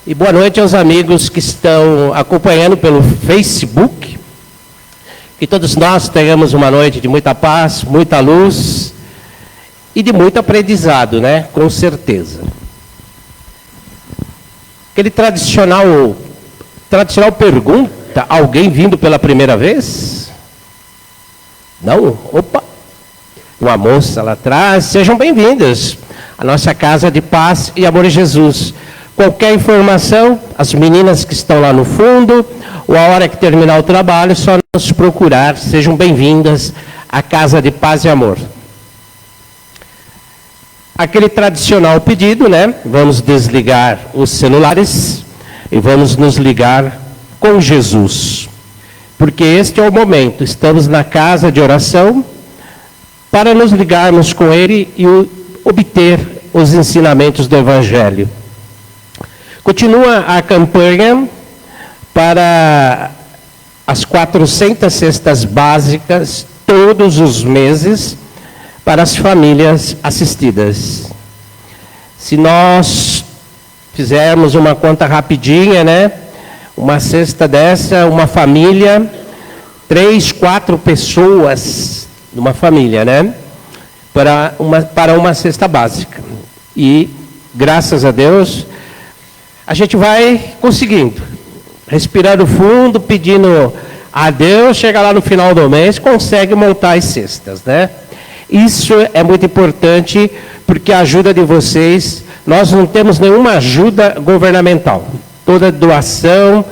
E boa noite aos amigos que estão acompanhando pelo Facebook. Que todos nós tenhamos uma noite de muita paz, muita luz e de muito aprendizado, né? Com certeza. Aquele tradicional pergunta, alguém vindo pela primeira vez? Não? Opa! Uma moça lá atrás, sejam bem-vindos à nossa casa de paz e amor em Jesus. Qualquer informação, as meninas que estão lá no fundo, ou a hora que terminar o trabalho, só nos procurar. Sejam bem-vindas à casa de paz e amor. Aquele tradicional pedido, né? Vamos desligar os celulares e vamos nos ligar com Jesus. Porque este é o momento, estamos na casa de oração para nos ligarmos com Ele e obter os ensinamentos do Evangelho. Continua a campanha para as 400 cestas básicas, todos os meses, para as famílias assistidas. Se nós fizermos uma conta rapidinha, né? Uma cesta dessa, uma família, 3, 4 pessoas numa família, né? Para uma cesta básica. E, graças a Deus, a gente vai conseguindo. Respirando fundo, pedindo a Deus, chega lá no final do mês, consegue montar as cestas, né? Isso é muito importante, porque a ajuda de vocês, nós não temos nenhuma ajuda governamental. Toda doação,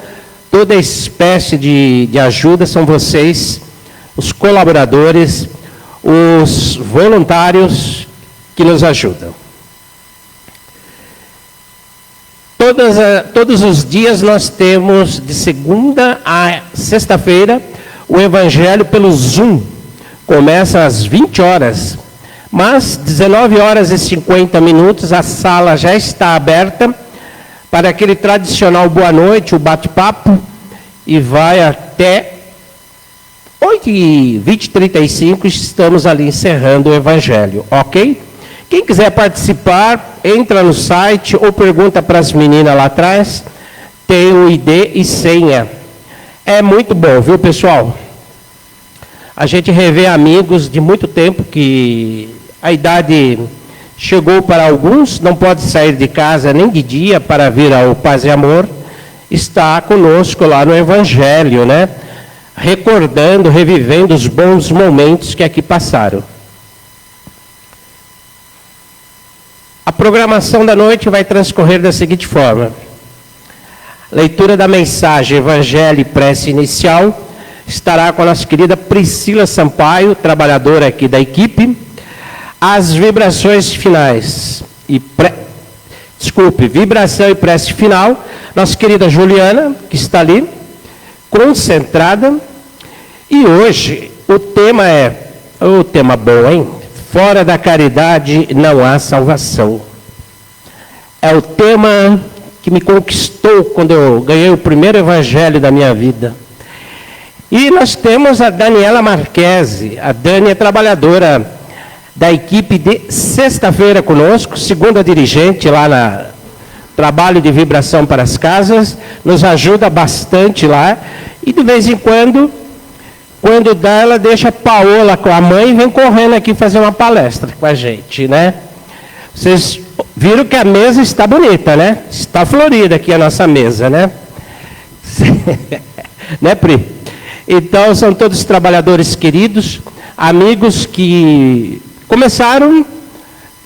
toda espécie de ajuda são vocês, os colaboradores, os voluntários que nos ajudam. Todos os dias nós temos, de segunda a sexta-feira, o Evangelho pelo Zoom. Começa às 20 horas, mas 19 horas e 50 minutos, a sala já está aberta para aquele tradicional boa noite, o bate-papo, e vai até 8h35, estamos ali encerrando o Evangelho, ok? Quem quiser participar, entra no site ou pergunta para as meninas lá atrás, tem o ID e senha. É muito bom, viu, pessoal? A gente revê amigos de muito tempo que a idade chegou para alguns, não pode sair de casa nem de dia para vir ao Paz e Amor, está conosco lá no Evangelho, né? Recordando, revivendo os bons momentos que aqui passaram. A programação da noite vai transcorrer da seguinte forma. Leitura da mensagem Evangelho e prece inicial estará com a nossa querida Priscila Sampaio, trabalhadora aqui da equipe. As vibrações finais vibração e prece final, nossa querida Juliana, que está ali, concentrada. E hoje o tema bom, hein? Fora da caridade não há salvação. É o tema que me conquistou quando eu ganhei o primeiro evangelho da minha vida. E nós temos a Daniela Marquese. A Dani é trabalhadora da equipe de sexta-feira conosco, segunda dirigente lá na trabalho de vibração para as casas, nos ajuda bastante lá. E de vez em quando dá, ela deixa a Paola com a mãe e vem correndo aqui fazer uma palestra com a gente, né? Vocês viram que a mesa está bonita, né? Está florida aqui a nossa mesa, né? Né, Pri? Então, são todos trabalhadores queridos, amigos que começaram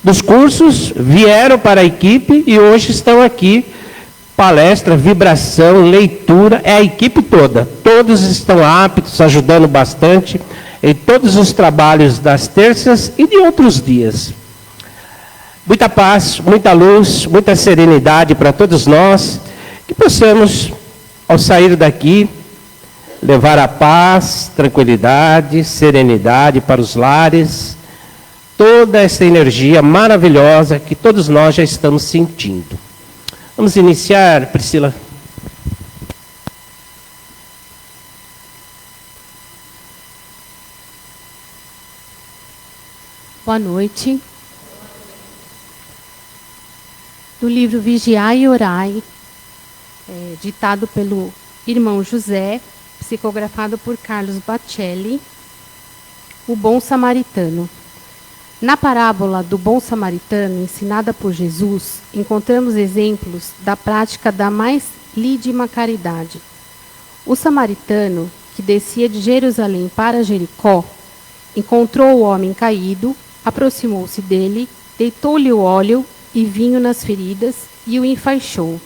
dos cursos, vieram para a equipe e hoje estão aqui. Palestra, vibração, leitura, é a equipe toda. Todos estão aptos, ajudando bastante em todos os trabalhos das terças e de outros dias. Muita paz, muita luz, muita serenidade para todos nós, que possamos, ao sair daqui, levar a paz, tranquilidade, serenidade para os lares, toda essa energia maravilhosa que todos nós já estamos sentindo. Vamos iniciar, Priscila. Boa noite. Do livro Vigiai e Orai, ditado pelo irmão José, psicografado por Carlos Bacelli, o bom samaritano. Na parábola do bom samaritano, ensinada por Jesus, encontramos exemplos da prática da mais lídima caridade. O samaritano, que descia de Jerusalém para Jericó, encontrou o homem caído, aproximou-se dele, deitou-lhe o óleo e vinho nas feridas e o enfaixou.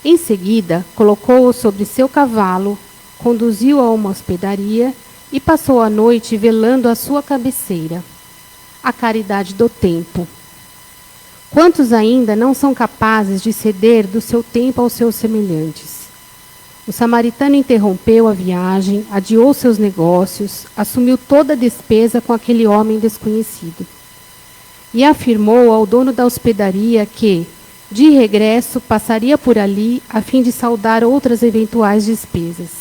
Em seguida, colocou-o sobre seu cavalo, conduziu-o a uma hospedaria e passou a noite velando à sua cabeceira. A caridade do tempo. Quantos ainda não são capazes de ceder do seu tempo aos seus semelhantes? O samaritano interrompeu a viagem, adiou seus negócios, assumiu toda a despesa com aquele homem desconhecido. E afirmou ao dono da hospedaria que, de regresso, passaria por ali a fim de saldar outras eventuais despesas.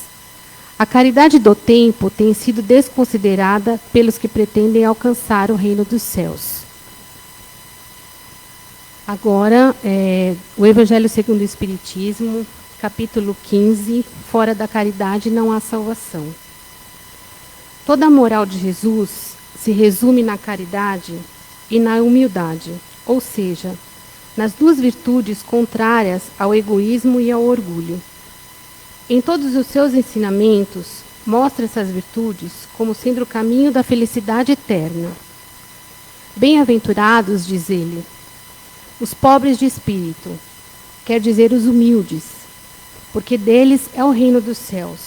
A caridade do tempo tem sido desconsiderada pelos que pretendem alcançar o reino dos céus. Agora, o Evangelho segundo o Espiritismo, capítulo 15, fora da caridade não há salvação. Toda a moral de Jesus se resume na caridade e na humildade, ou seja, nas duas virtudes contrárias ao egoísmo e ao orgulho. Em todos os seus ensinamentos, mostra essas virtudes como sendo o caminho da felicidade eterna. Bem-aventurados, diz ele, os pobres de espírito, quer dizer os humildes, porque deles é o reino dos céus.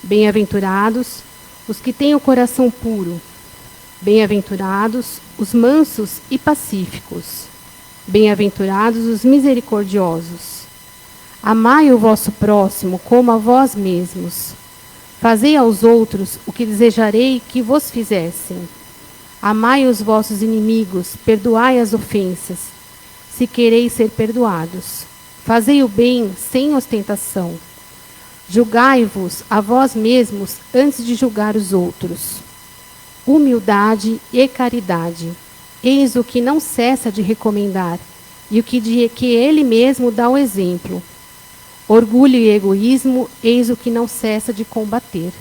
Bem-aventurados os que têm o coração puro. Bem-aventurados os mansos e pacíficos. Bem-aventurados os misericordiosos. Amai o vosso próximo como a vós mesmos. Fazei aos outros o que desejarei que vos fizessem. Amai os vossos inimigos, perdoai as ofensas, se quereis ser perdoados. Fazei o bem sem ostentação. Julgai-vos a vós mesmos antes de julgar os outros. Humildade e caridade. Eis o que não cessa de recomendar, e o que ele mesmo dá o exemplo. Orgulho e egoísmo, eis o que não cessa de combater.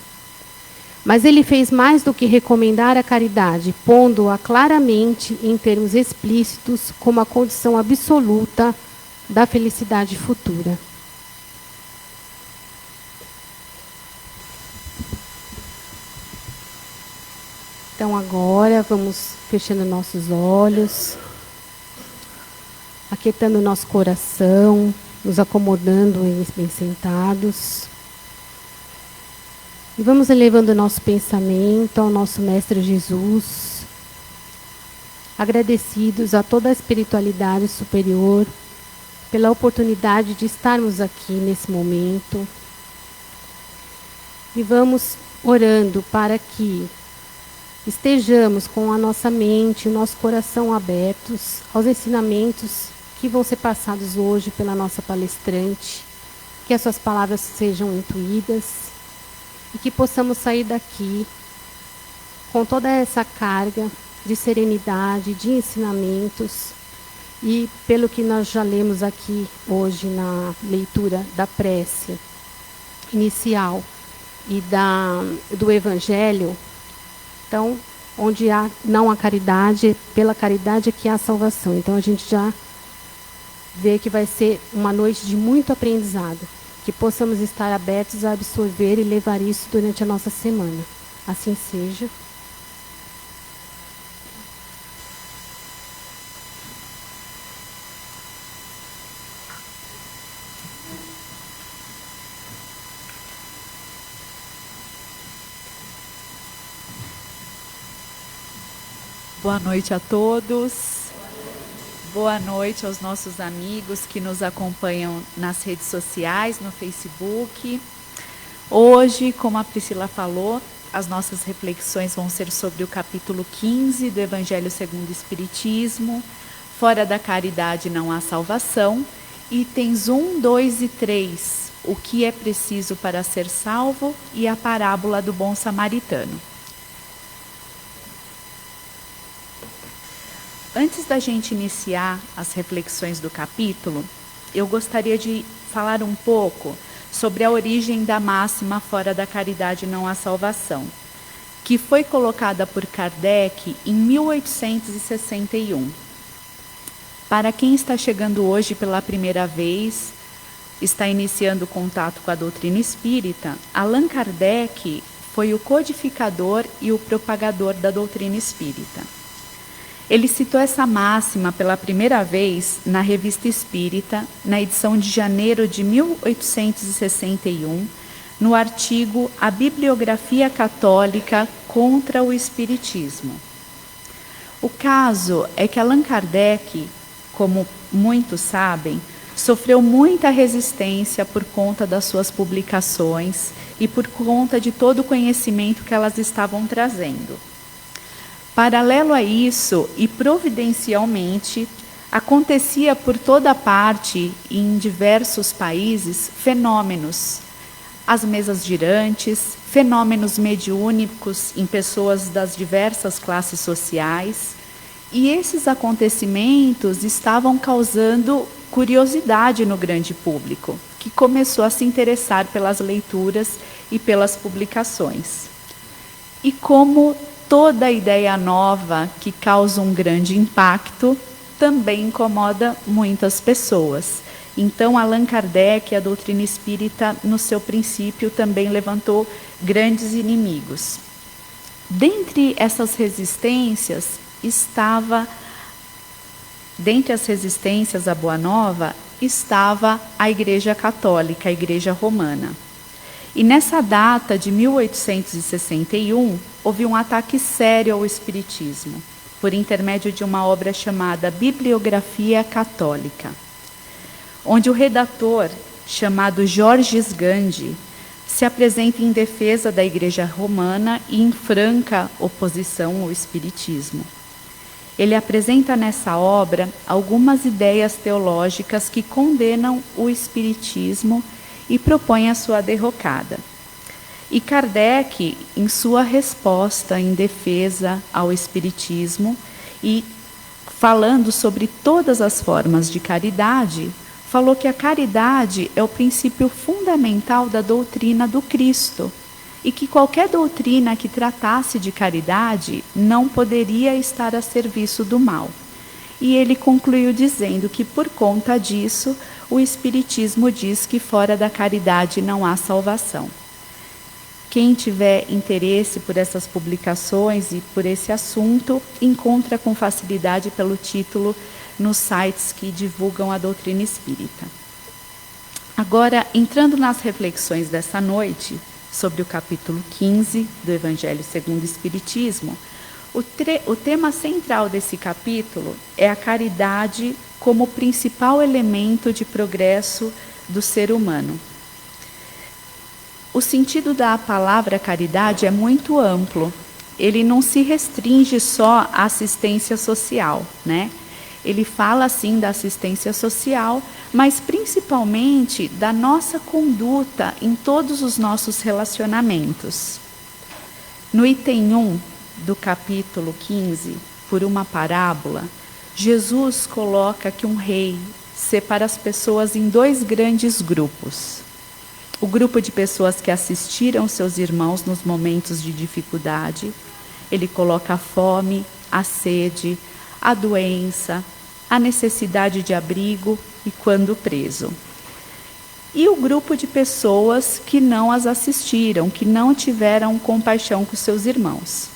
Mas ele fez mais do que recomendar a caridade, pondo-a claramente, em termos explícitos, como a condição absoluta da felicidade futura. Então agora vamos fechando nossos olhos, aquietando nosso coração, nos acomodando bem sentados. E vamos elevando o nosso pensamento ao nosso Mestre Jesus, agradecidos a toda a espiritualidade superior pela oportunidade de estarmos aqui nesse momento. E vamos orando para que estejamos com a nossa mente, o nosso coração abertos aos ensinamentos que vão ser passados hoje pela nossa palestrante, que as suas palavras sejam intuídas e que possamos sair daqui com toda essa carga de serenidade, de ensinamentos e pelo que nós já lemos aqui hoje na leitura da prece inicial e do Evangelho. Então, onde não há caridade, pela caridade é que há salvação. Então, a gente já vê que vai ser uma noite de muito aprendizado, que possamos estar abertos a absorver e levar isso durante a nossa semana. Assim seja. Boa noite a todos. Boa noite aos nossos amigos que nos acompanham nas redes sociais, no Facebook. Hoje, como a Priscila falou, as nossas reflexões vão ser sobre o capítulo 15 do Evangelho segundo o Espiritismo, Fora da caridade não há salvação, itens 1, 2 e 3, o que é preciso para ser salvo e a parábola do bom samaritano. Antes da gente iniciar as reflexões do capítulo, eu gostaria de falar um pouco sobre a origem da máxima fora da caridade não há salvação, que foi colocada por Kardec em 1861. Para quem está chegando hoje pela primeira vez, está iniciando o contato com a doutrina espírita, Allan Kardec foi o codificador e o propagador da doutrina espírita. Ele citou essa máxima pela primeira vez na Revista Espírita, na edição de janeiro de 1861, no artigo A Bibliografia Católica contra o Espiritismo. O caso é que Allan Kardec, como muitos sabem, sofreu muita resistência por conta das suas publicações e por conta de todo o conhecimento que elas estavam trazendo. Paralelo a isso, e providencialmente, acontecia por toda parte e em diversos países fenômenos. As mesas girantes, fenômenos mediúnicos em pessoas das diversas classes sociais. E esses acontecimentos estavam causando curiosidade no grande público, que começou a se interessar pelas leituras e pelas publicações. E como toda ideia nova que causa um grande impacto também incomoda muitas pessoas. Então, Allan Kardec, a doutrina espírita, no seu princípio, também levantou grandes inimigos. Dentre essas resistências dentre as resistências à Boa Nova, estava a Igreja Católica, a Igreja Romana. E nessa data de 1861, houve um ataque sério ao Espiritismo, por intermédio de uma obra chamada Bibliografia Católica, onde o redator, chamado Georges Gandhi, se apresenta em defesa da Igreja Romana e em franca oposição ao Espiritismo. Ele apresenta nessa obra algumas ideias teológicas que condenam o Espiritismo e propõe a sua derrocada. E Kardec, em sua resposta em defesa ao Espiritismo e falando sobre todas as formas de caridade, falou que a caridade é o princípio fundamental da doutrina do Cristo e que qualquer doutrina que tratasse de caridade não poderia estar a serviço do mal. E ele concluiu dizendo que, por conta disso, o Espiritismo diz que fora da caridade não há salvação. Quem tiver interesse por essas publicações e por esse assunto, encontra com facilidade pelo título nos sites que divulgam a doutrina espírita. Agora, entrando nas reflexões dessa noite, sobre o capítulo 15 do Evangelho segundo o Espiritismo, o tema central desse capítulo é a caridade como principal elemento de progresso do ser humano. O sentido da palavra caridade é muito amplo. Ele não se restringe só à assistência social, né? Ele fala, sim, da assistência social, mas principalmente da nossa conduta em todos os nossos relacionamentos. No item 1 do capítulo 15, por uma parábola, Jesus coloca que um rei separa as pessoas em dois grandes grupos. O grupo de pessoas que assistiram seus irmãos nos momentos de dificuldade. Ele coloca a fome, a sede, a doença, a necessidade de abrigo e quando preso. E o grupo de pessoas que não as assistiram, que não tiveram compaixão com seus irmãos.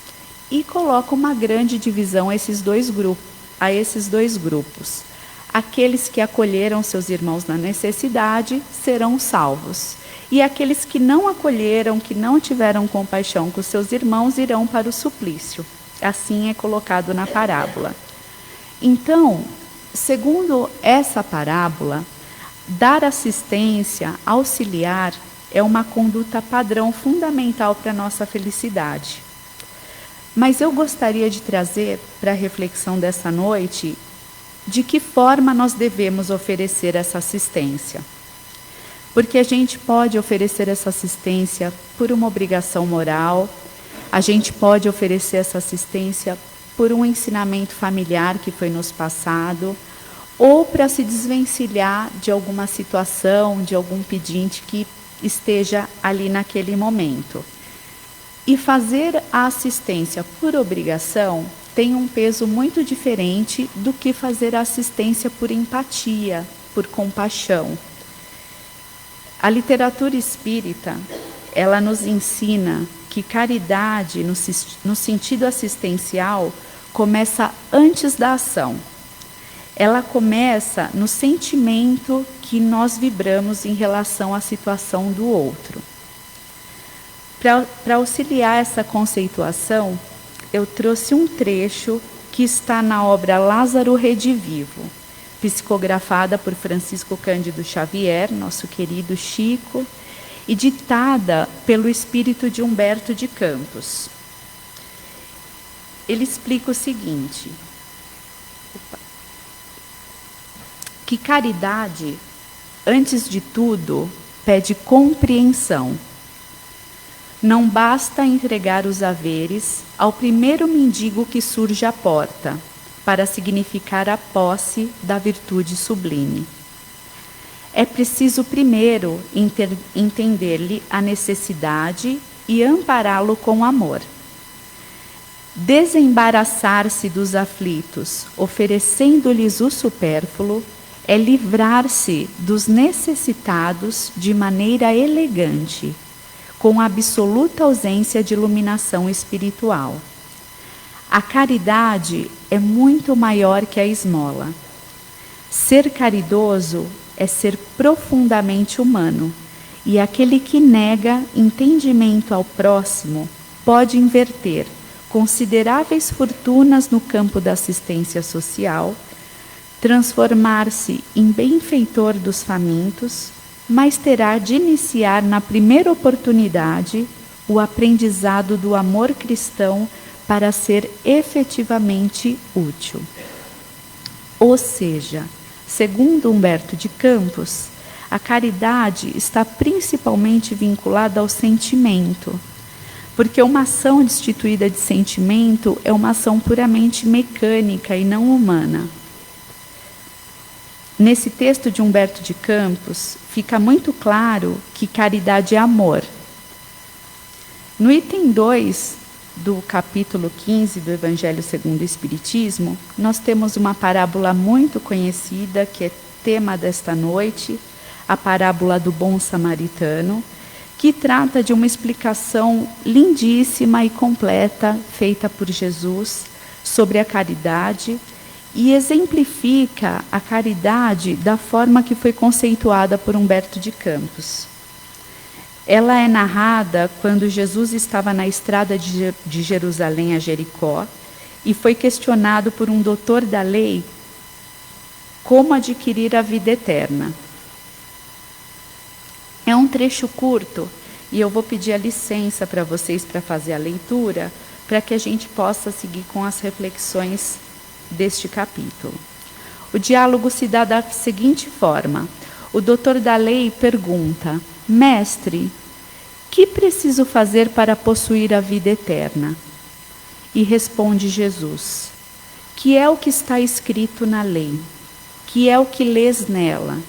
E coloca uma grande divisão a esses dois grupos. Aqueles que acolheram seus irmãos na necessidade serão salvos. E aqueles que não acolheram, que não tiveram compaixão com seus irmãos, irão para o suplício. Assim é colocado na parábola. Então, segundo essa parábola, dar assistência, auxiliar, é uma conduta padrão fundamental para a nossa felicidade. Mas eu gostaria de trazer para a reflexão dessa noite de que forma nós devemos oferecer essa assistência. Porque a gente pode oferecer essa assistência por uma obrigação moral, a gente pode oferecer essa assistência por um ensinamento familiar que foi nos passado, ou para se desvencilhar de alguma situação, de algum pedinte que esteja ali naquele momento. E fazer a assistência por obrigação tem um peso muito diferente do que fazer a assistência por empatia, por compaixão. A literatura espírita, ela nos ensina que caridade, no sentido assistencial, começa antes da ação. Ela começa no sentimento que nós vibramos em relação à situação do outro. Para auxiliar essa conceituação, eu trouxe um trecho que está na obra Lázaro Redivivo, psicografada por Francisco Cândido Xavier, nosso querido Chico, e ditada pelo espírito de Humberto de Campos. Ele explica o seguinte: que caridade, antes de tudo, pede compreensão. Não basta entregar os haveres ao primeiro mendigo que surge à porta, para significar a posse da virtude sublime. É preciso primeiro entender-lhe a necessidade e ampará-lo com amor. Desembaraçar-se dos aflitos, oferecendo-lhes o supérfluo, é livrar-se dos necessitados de maneira elegante, com absoluta ausência de iluminação espiritual. A caridade é muito maior que a esmola. Ser caridoso é ser profundamente humano, e aquele que nega entendimento ao próximo pode inverter consideráveis fortunas no campo da assistência social, transformar-se em benfeitor dos famintos, mas terá de iniciar na primeira oportunidade o aprendizado do amor cristão para ser efetivamente útil. Ou seja, segundo Humberto de Campos, a caridade está principalmente vinculada ao sentimento, porque uma ação destituída de sentimento é uma ação puramente mecânica e não humana. Nesse texto de Humberto de Campos, fica muito claro que caridade é amor. No item 2 do capítulo 15 do Evangelho segundo o Espiritismo, nós temos uma parábola muito conhecida, que é tema desta noite, a parábola do bom samaritano, que trata de uma explicação lindíssima e completa feita por Jesus sobre a caridade, e exemplifica a caridade da forma que foi conceituada por Humberto de Campos. Ela é narrada quando Jesus estava na estrada de Jerusalém a Jericó e foi questionado por um doutor da lei como adquirir a vida eterna. É um trecho curto e eu vou pedir a licença para vocês para fazer a leitura, para que a gente possa seguir com as reflexões deste capítulo. O diálogo se dá da seguinte forma: o doutor da lei pergunta: Mestre, que preciso fazer para possuir a vida eterna? E responde Jesus: que é o que está escrito na lei? Que é o que lês nela?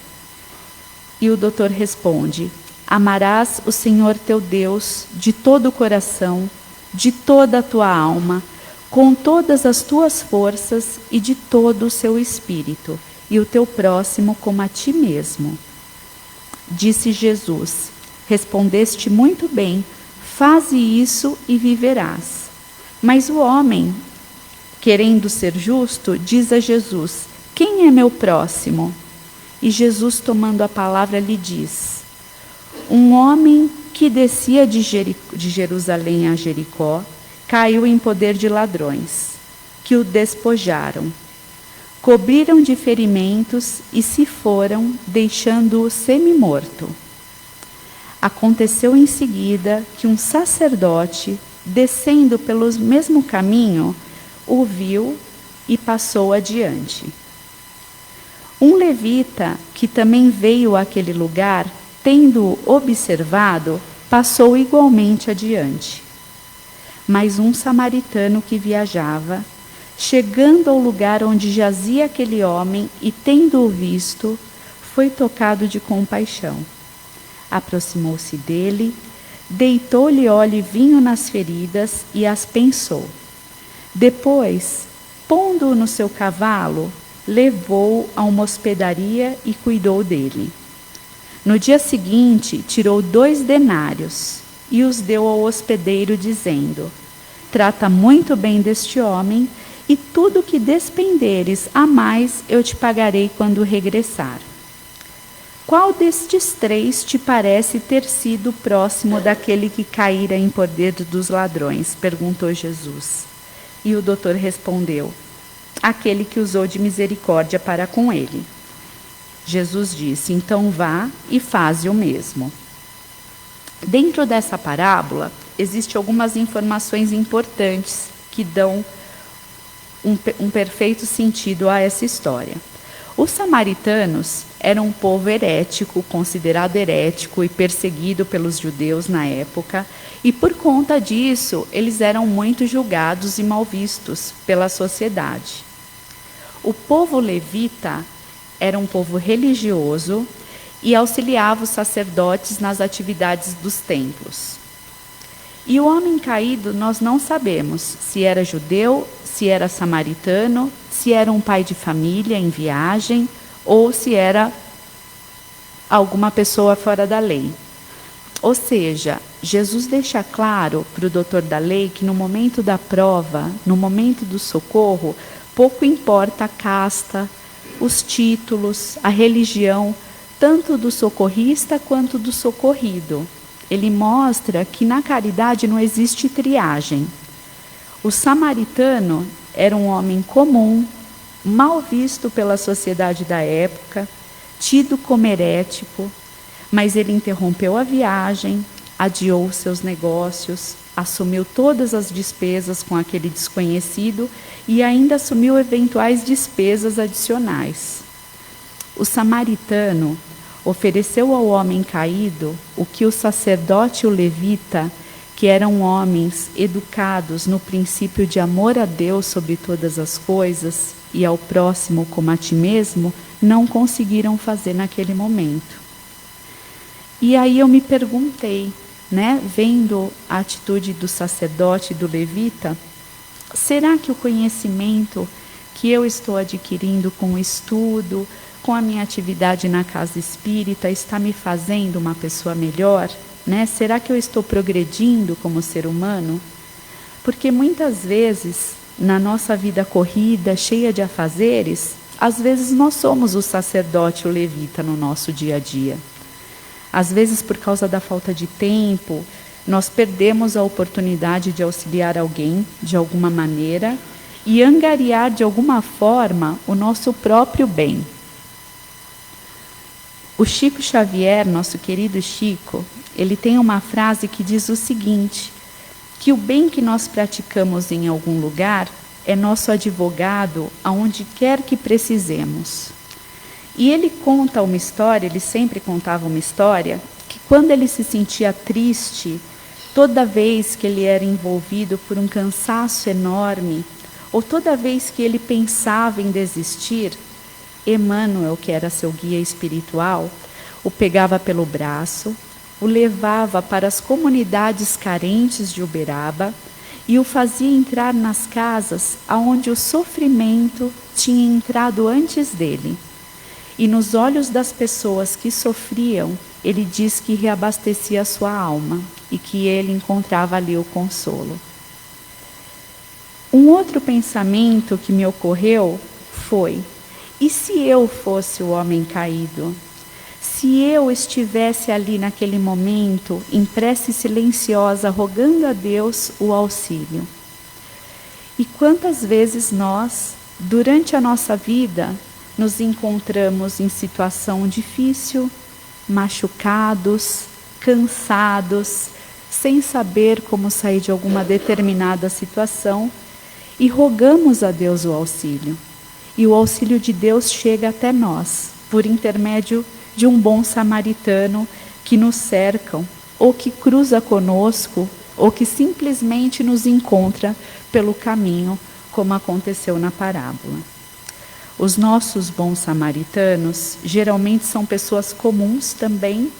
E o doutor responde: amarás o Senhor teu Deus de todo o coração, de toda a tua alma, com todas as tuas forças e de todo o seu espírito, e o teu próximo como a ti mesmo. Disse Jesus: respondeste muito bem, faze isso e viverás. Mas o homem, querendo ser justo, diz a Jesus: quem é meu próximo? E Jesus, tomando a palavra, lhe diz: um homem que descia de Jerusalém a Jericó, caiu em poder de ladrões, que o despojaram. Cobriram de ferimentos e se foram, deixando-o semi-morto. Aconteceu em seguida que um sacerdote, descendo pelo mesmo caminho, o viu e passou adiante. Um levita, que também veio àquele lugar, tendo-o observado, passou igualmente adiante. Mas um samaritano que viajava, Chegando ao lugar onde jazia aquele homem e, tendo-o visto, foi tocado de compaixão. Aproximou-se dele, deitou-lhe óleo e vinho nas feridas e as pensou. Depois, pondo-o no seu cavalo, levou-o a uma hospedaria e cuidou dele. No dia seguinte, tirou 2 denários e os deu ao hospedeiro, dizendo: trata muito bem deste homem, e tudo que despenderes a mais eu te pagarei quando regressar. Qual destes 3 te parece ter sido próximo daquele que caíra em poder dos ladrões? Perguntou Jesus. E o doutor respondeu: aquele que usou de misericórdia para com ele. Jesus disse: então vá e faze o mesmo. Dentro dessa parábola, existem algumas informações importantes que dão um perfeito sentido a essa história. Os samaritanos eram um povo herético, considerado herético e perseguido pelos judeus na época, e por conta disso, eles eram muito julgados e mal vistos pela sociedade. O povo levita era um povo religioso e auxiliava os sacerdotes nas atividades dos templos. E o homem caído, nós não sabemos se era judeu, se era samaritano, se era um pai de família em viagem ou se era alguma pessoa fora da lei. Ou seja, Jesus deixa claro para o doutor da lei que no momento da prova, no momento do socorro, pouco importa a casta, os títulos, a religião, tanto do socorrista quanto do socorrido. Ele mostra que na caridade não existe triagem. O samaritano era um homem comum, mal visto pela sociedade da época, tido como herético, mas ele interrompeu a viagem, adiou seus negócios, assumiu todas as despesas com aquele desconhecido e ainda assumiu eventuais despesas adicionais. O samaritano ofereceu ao homem caído o que o sacerdote e o levita, que eram homens educados no princípio de amor a Deus sobre todas as coisas e ao próximo como a ti mesmo, não conseguiram fazer naquele momento. E aí eu me perguntei, vendo a atitude do sacerdote e do levita, será que o conhecimento que eu estou adquirindo com o estudo, com a minha atividade na casa espírita, está me fazendo uma pessoa melhor? Será que eu estou progredindo como ser humano? Porque muitas vezes, na nossa vida corrida, cheia de afazeres, às vezes nós somos o sacerdote e o levita no nosso dia a dia. Às vezes, por causa da falta de tempo, nós perdemos a oportunidade de auxiliar alguém de alguma maneira e angariar de alguma forma o nosso próprio bem. O Chico Xavier, nosso querido Chico, ele tem uma frase que diz o seguinte, que o bem que nós praticamos em algum lugar é nosso advogado aonde quer que precisemos. E ele conta uma história, ele sempre contava uma história, que quando ele se sentia triste, toda vez que ele era envolvido por um cansaço enorme, ou toda vez que ele pensava em desistir, Emmanuel, que era seu guia espiritual, o pegava pelo braço, o levava para as comunidades carentes de Uberaba e o fazia entrar nas casas onde o sofrimento tinha entrado antes dele. E nos olhos das pessoas que sofriam, ele diz que reabastecia a sua alma e que ele encontrava ali o consolo. Um outro pensamento que me ocorreu foi: e se eu fosse o homem caído? Se eu estivesse ali naquele momento, em prece silenciosa, rogando a Deus o auxílio? E quantas vezes nós, durante a nossa vida, nos encontramos em situação difícil, machucados, cansados, sem saber como sair de alguma determinada situação e rogamos a Deus o auxílio. E o auxílio de Deus chega até nós, por intermédio de um bom samaritano que nos cercam, ou que cruza conosco, ou que simplesmente nos encontra pelo caminho, como aconteceu na parábola. Os nossos bons samaritanos geralmente são pessoas comuns também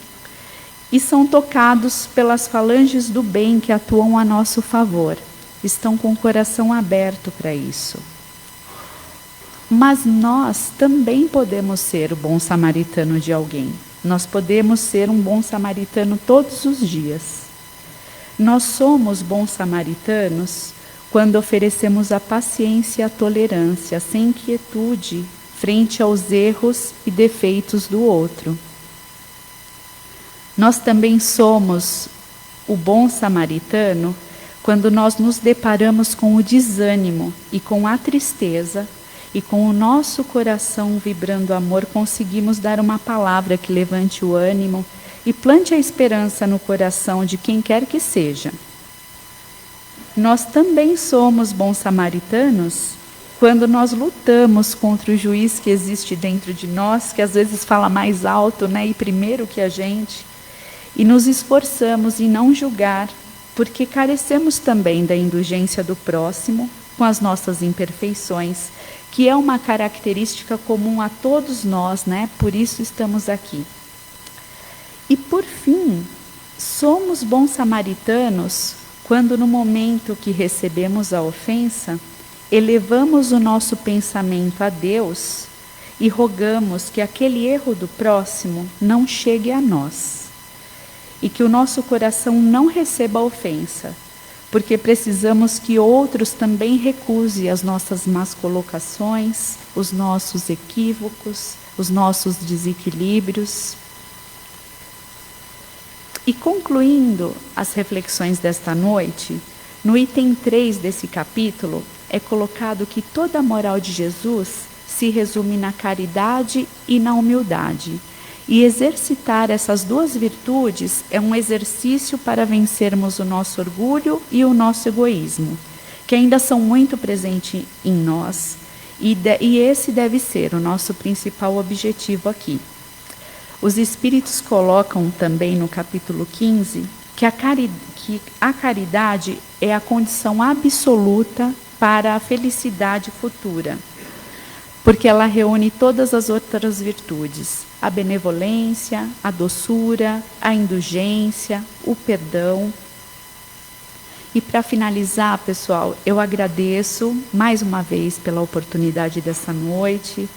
e são tocados pelas falanges do bem que atuam a nosso favor. Estão com o coração aberto para isso. Mas nós também podemos ser o bom samaritano de alguém. Nós podemos ser um bom samaritano todos os dias. Nós somos bons samaritanos quando oferecemos a paciência e a tolerância, sem inquietude, frente aos erros e defeitos do outro. Nós também somos o bom samaritano quando nós nos deparamos com o desânimo e com a tristeza, e com o nosso coração vibrando amor, conseguimos dar uma palavra que levante o ânimo e plante a esperança no coração de quem quer que seja. Nós também somos bons samaritanos quando nós lutamos contra o juiz que existe dentro de nós, que às vezes fala mais alto, né, e primeiro que a gente, e nos esforçamos em não julgar, porque carecemos também da indulgência do próximo com as nossas imperfeições, que é uma característica comum a todos nós, né? Por isso estamos aqui. E por fim, somos bons samaritanos quando no momento que recebemos a ofensa, elevamos o nosso pensamento a Deus e rogamos que aquele erro do próximo não chegue a nós. E que o nosso coração não receba a ofensa, porque precisamos que outros também recusem as nossas más colocações, os nossos equívocos, os nossos desequilíbrios. E concluindo as reflexões desta noite, no item 3 desse capítulo, é colocado que toda a moral de Jesus se resume na caridade e na humildade. E exercitar essas duas virtudes é um exercício para vencermos o nosso orgulho e o nosso egoísmo, que ainda são muito presentes em nós, e esse deve ser o nosso principal objetivo aqui. Os Espíritos colocam também no capítulo 15 que a caridade é a condição absoluta para a felicidade futura, porque ela reúne todas as outras virtudes: a benevolência, a doçura, a indulgência, o perdão. E para finalizar, pessoal, eu agradeço mais uma vez pela oportunidade dessa noite,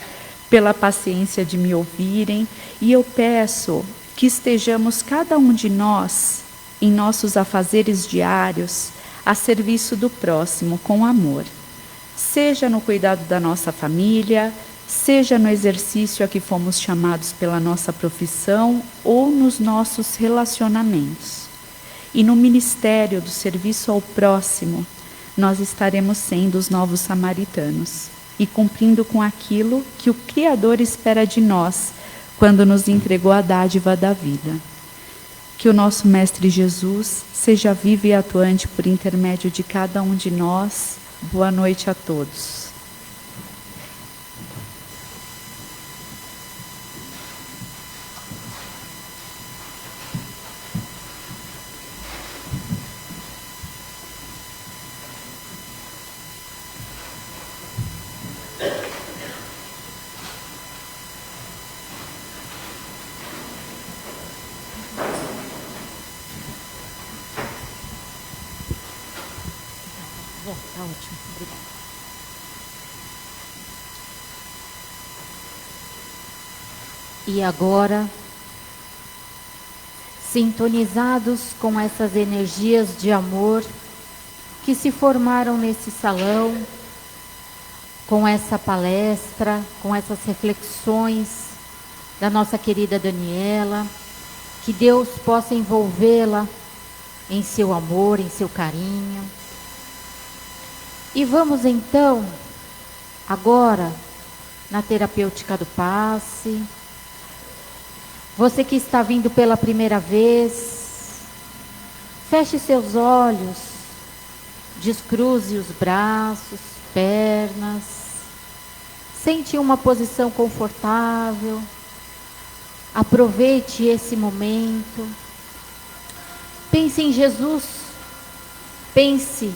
pela paciência de me ouvirem, e eu peço que estejamos cada um de nós em nossos afazeres diários a serviço do próximo com amor, seja no cuidado da nossa família, seja no exercício a que fomos chamados pela nossa profissão ou nos nossos relacionamentos. E no ministério do serviço ao próximo, nós estaremos sendo os novos samaritanos e cumprindo com aquilo que o Criador espera de nós quando nos entregou a dádiva da vida. Que o nosso Mestre Jesus seja vivo e atuante por intermédio de cada um de nós. Boa noite a todos. Bom, tá ótimo, obrigada. E agora, sintonizados com essas energias de amor que se formaram nesse salão, com essa palestra, com essas reflexões da nossa querida Daniela, que Deus possa envolvê-la em seu amor, em seu carinho. E vamos então, agora, na terapêutica do passe. Você que está vindo pela primeira vez, feche seus olhos, descruze os braços, pernas, sente uma posição confortável, aproveite esse momento, pense em Jesus, pense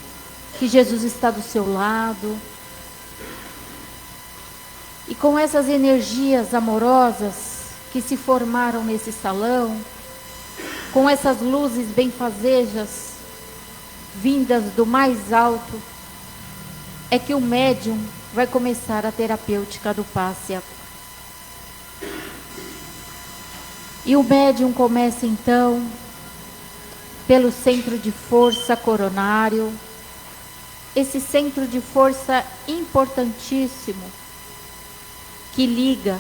que Jesus está do seu lado, E com essas energias amorosas que se formaram nesse salão, com essas luzes benfazejas vindas do mais alto, é que o médium vai começar a terapêutica do passe agora. E o médium começa então pelo centro de força coronário, esse centro de força importantíssimo que liga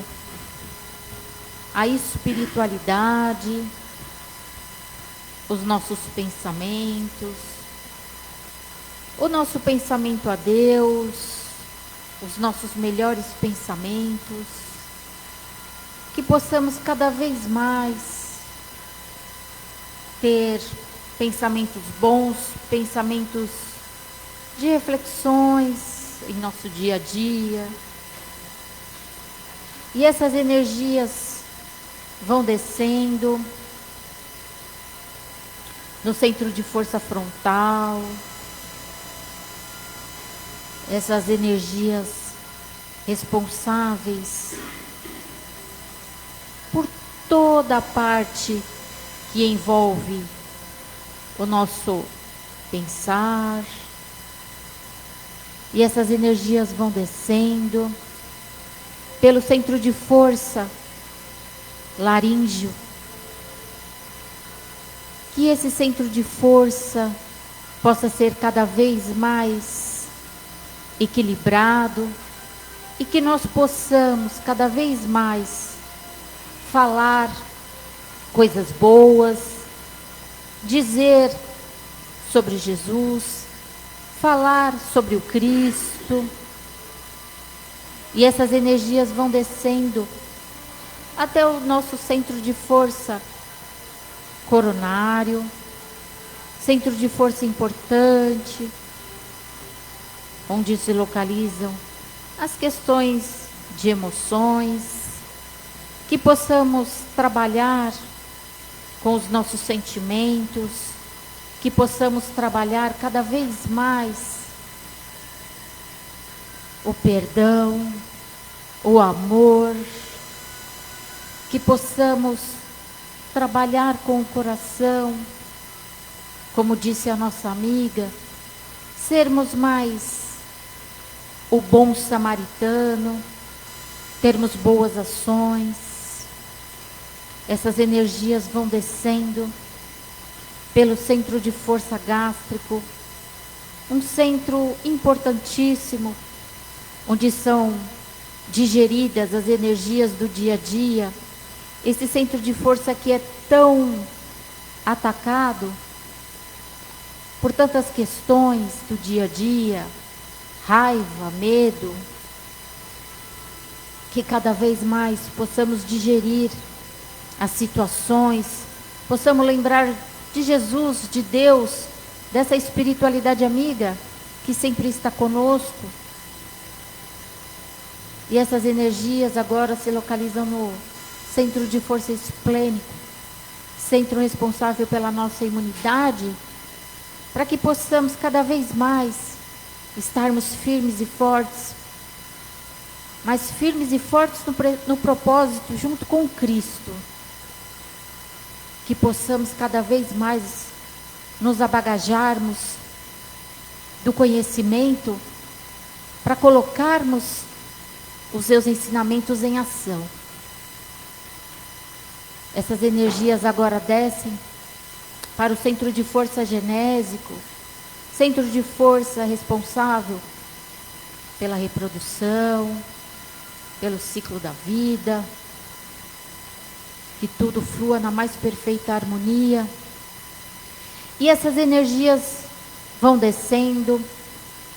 a espiritualidade, os nossos pensamentos, o nosso pensamento a Deus, os nossos melhores pensamentos, que possamos cada vez mais ter pensamentos bons, pensamentos de reflexões em nosso dia a dia. E essas energias vão descendo no centro de força frontal. Essas energias responsáveis por toda a parte que envolve o nosso pensar. E essas energias vão descendo pelo centro de força laríngeo. Que esse centro de força possa ser cada vez mais equilibrado e que nós possamos cada vez mais falar coisas boas, dizer sobre Jesus, falar sobre o Cristo. E essas energias vão descendo até o nosso centro de força coronário, centro de força importante, onde se localizam as questões de emoções, que possamos trabalhar com os nossos sentimentos, que possamos trabalhar cada vez mais o perdão, o amor, que possamos trabalhar com o coração, como disse a nossa amiga, sermos mais o bom samaritano, termos boas ações. Essas energias vão descendo pelo centro de força gástrico, um centro importantíssimo, onde são digeridas as energias do dia a dia. Esse centro de força que é tão atacado por tantas questões do dia a dia, raiva, medo, que cada vez mais possamos digerir as situações, possamos lembrar de Jesus, de Deus, dessa espiritualidade amiga que sempre está conosco. E essas energias agora se localizam no centro de força esplênico, centro responsável pela nossa imunidade, para que possamos cada vez mais estarmos firmes e fortes, mas firmes e fortes no propósito junto com Cristo, que possamos cada vez mais nos abagajarmos do conhecimento para colocarmos os seus ensinamentos em ação. Essas energias agora descem para o centro de força genésico, centro de força responsável pela reprodução, pelo ciclo da vida, que tudo flua na mais perfeita harmonia. E essas energias vão descendo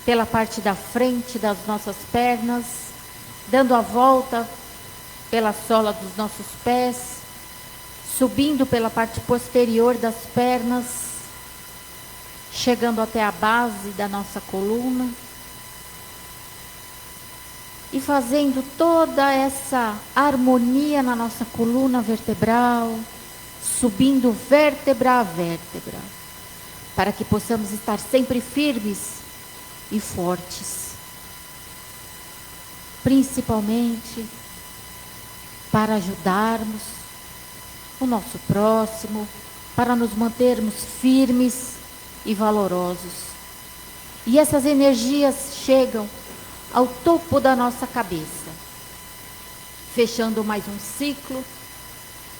pela parte da frente das nossas pernas, dando a volta pela sola dos nossos pés, subindo pela parte posterior das pernas, chegando até a base da nossa coluna e fazendo toda essa harmonia na nossa coluna vertebral, subindo vértebra a vértebra, para que possamos estar sempre firmes e fortes. principalmente para ajudarmos o nosso próximo, para nos mantermos firmes e valorosos. E essas energias chegam ao topo da nossa cabeça, fechando mais um ciclo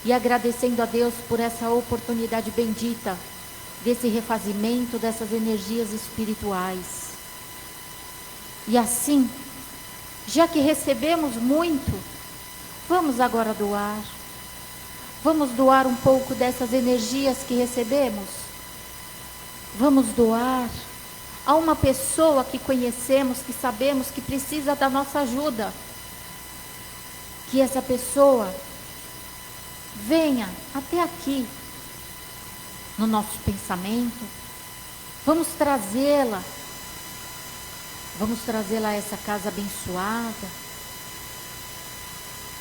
e agradecendo a Deus por essa oportunidade bendita desse refazimento dessas energias espirituais. E assim, já que recebemos muito, vamos agora doar. Vamos doar um pouco dessas energias que recebemos. Vamos doar a uma pessoa que conhecemos, que sabemos que precisa da nossa ajuda. Que essa pessoa venha até aqui, no nosso pensamento. Vamos trazê-la a essa casa abençoada.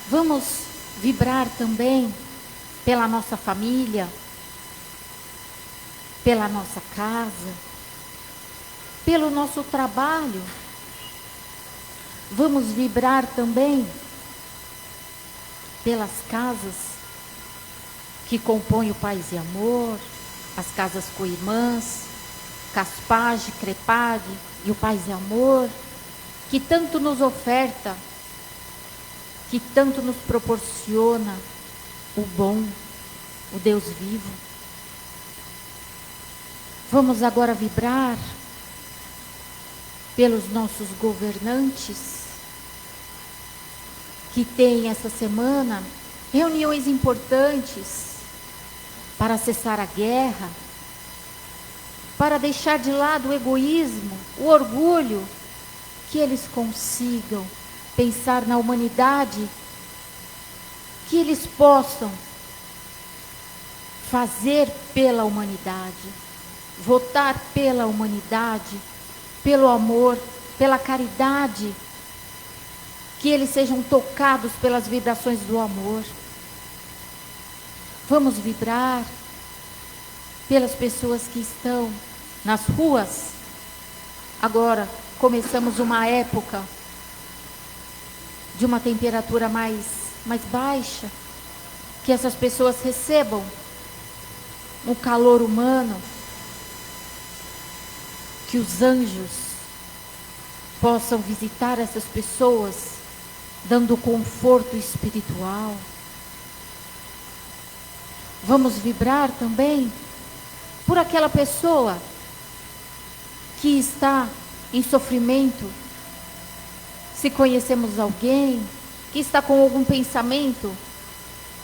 Vamos vibrar também pela nossa família, pela nossa casa, pelo nosso trabalho. Vamos vibrar também pelas casas que compõem o Paz e Amor, as casas co-irmãs, Caspage, Crepag e o Paz e Amor, que tanto nos oferta, que tanto nos proporciona o bom, o Deus vivo. Vamos agora vibrar pelos nossos governantes, que têm essa semana reuniões importantes para cessar a guerra, para deixar de lado o egoísmo, o orgulho, que eles consigam pensar na humanidade, que eles possam fazer pela humanidade, votar pela humanidade, pelo amor, pela caridade, que eles sejam tocados pelas vibrações do amor. Vamos vibrar pelas pessoas que estão nas ruas. Agora começamos uma época de uma temperatura mais baixa, que essas pessoas recebam um calor humano, que os anjos possam visitar essas pessoas, dando conforto espiritual. Vamos vibrar também por aquela pessoa que está em sofrimento. Se conhecemos alguém que está com algum pensamento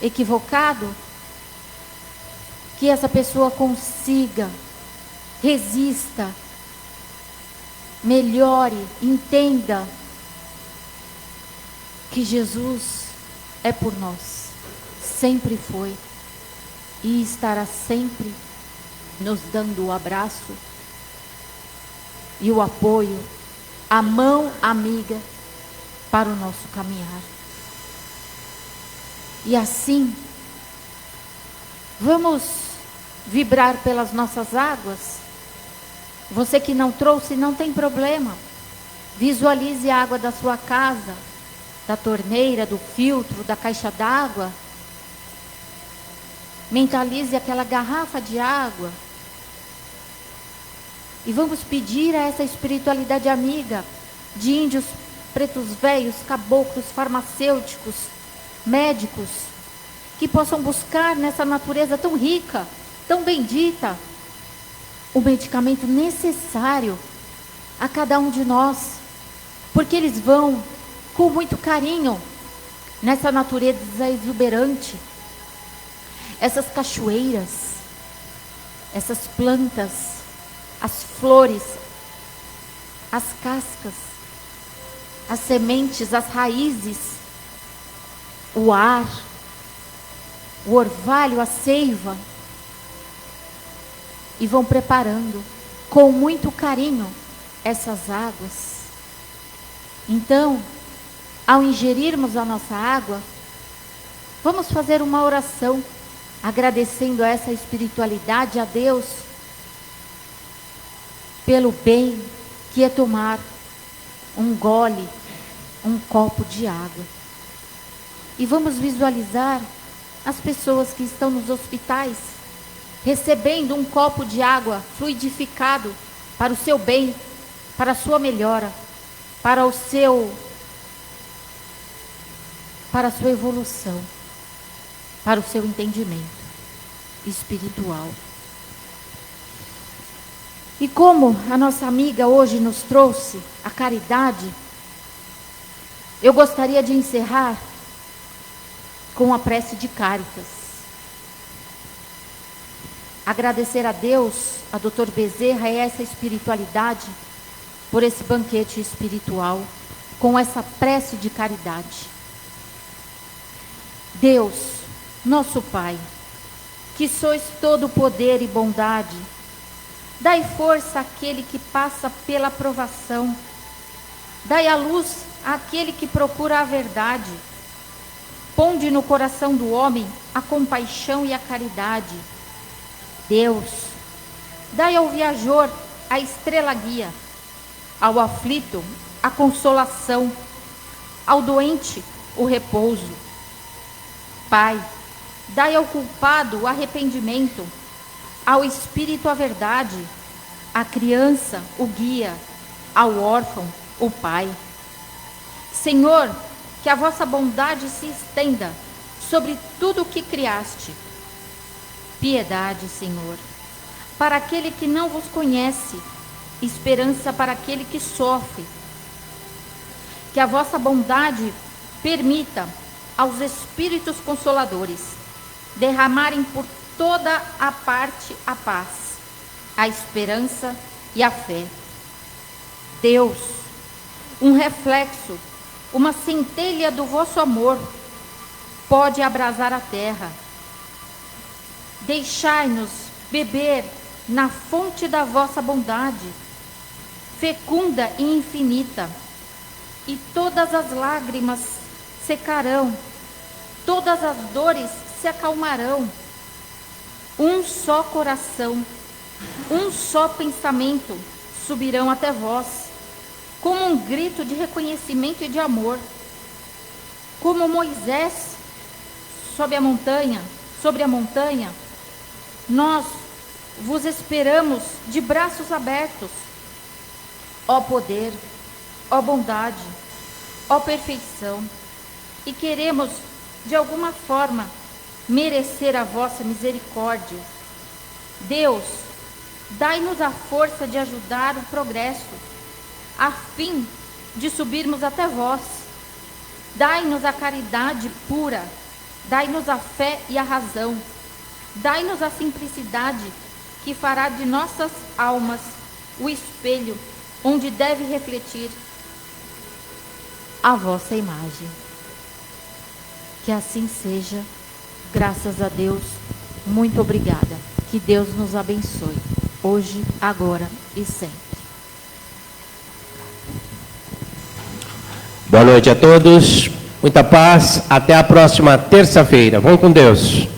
equivocado, que essa pessoa consiga, resista, melhore, entenda que Jesus é por nós, sempre foi e estará sempre nos dando o abraço e o apoio, a mão amiga para o nosso caminhar. E assim, vamos vibrar pelas nossas águas. Você que não trouxe, não tem problema. Visualize a água da sua casa, da torneira, do filtro, da caixa d'água. Mentalize aquela garrafa de água. E vamos pedir a essa espiritualidade amiga de índios, pretos velhos, caboclos, farmacêuticos, médicos, que possam buscar nessa natureza tão rica, tão bendita, o medicamento necessário a cada um de nós, porque eles vão com muito carinho nessa natureza exuberante, essas cachoeiras, essas plantas, as flores, as cascas, as sementes, as raízes, o ar, o orvalho, a seiva, e vão preparando com muito carinho essas águas. Então, ao ingerirmos a nossa água, vamos fazer uma oração, agradecendo a essa espiritualidade, a Deus, pelo bem que é tomar um gole, um copo de água. E vamos visualizar as pessoas que estão nos hospitais recebendo um copo de água fluidificado para o seu bem, para a sua melhora, para a sua evolução, para o seu entendimento espiritual. E como a nossa amiga hoje nos trouxe a caridade, eu gostaria de encerrar com a prece de Cáritas. Agradecer a Deus, a Dr. Bezerra e essa espiritualidade por esse banquete espiritual, com essa prece de caridade. Deus, nosso Pai, que sois todo poder e bondade, dai força àquele que passa pela provação, dai a luz àquele que procura a verdade, ponde no coração do homem a compaixão e a caridade. Deus, dai ao viajor a estrela guia, ao aflito a consolação, ao doente o repouso. Pai, dai ao culpado o arrependimento, ao espírito a verdade, à criança o guia, ao órfão o pai. Senhor, que a vossa bondade se estenda sobre tudo o que criaste. Piedade, Senhor, para aquele que não vos conhece, esperança para aquele que sofre. Que a vossa bondade permita aos Espíritos Consoladores derramarem por toda a parte a paz, a esperança e a fé. Deus, um reflexo, uma centelha do vosso amor pode abrasar a terra. Deixai-nos beber na fonte da vossa bondade, fecunda e infinita, e todas as lágrimas secarão, todas as dores se acalmarão. Um só coração, um só pensamento subirão até vós, como um grito de reconhecimento e de amor. Como Moisés sobre a montanha, nós vos esperamos de braços abertos. Ó poder, ó bondade, ó perfeição, e queremos, de alguma forma, merecer a vossa misericórdia. Deus, dai-nos a força de ajudar o progresso, a fim de subirmos até vós. Dai-nos a caridade pura, dai-nos a fé e a razão, dai-nos a simplicidade que fará de nossas almas o espelho onde deve refletir a vossa imagem. Que assim seja, graças a Deus, muito obrigada. Que Deus nos abençoe, hoje, agora e sempre. Boa noite a todos, muita paz, até a próxima terça-feira. Vamos com Deus.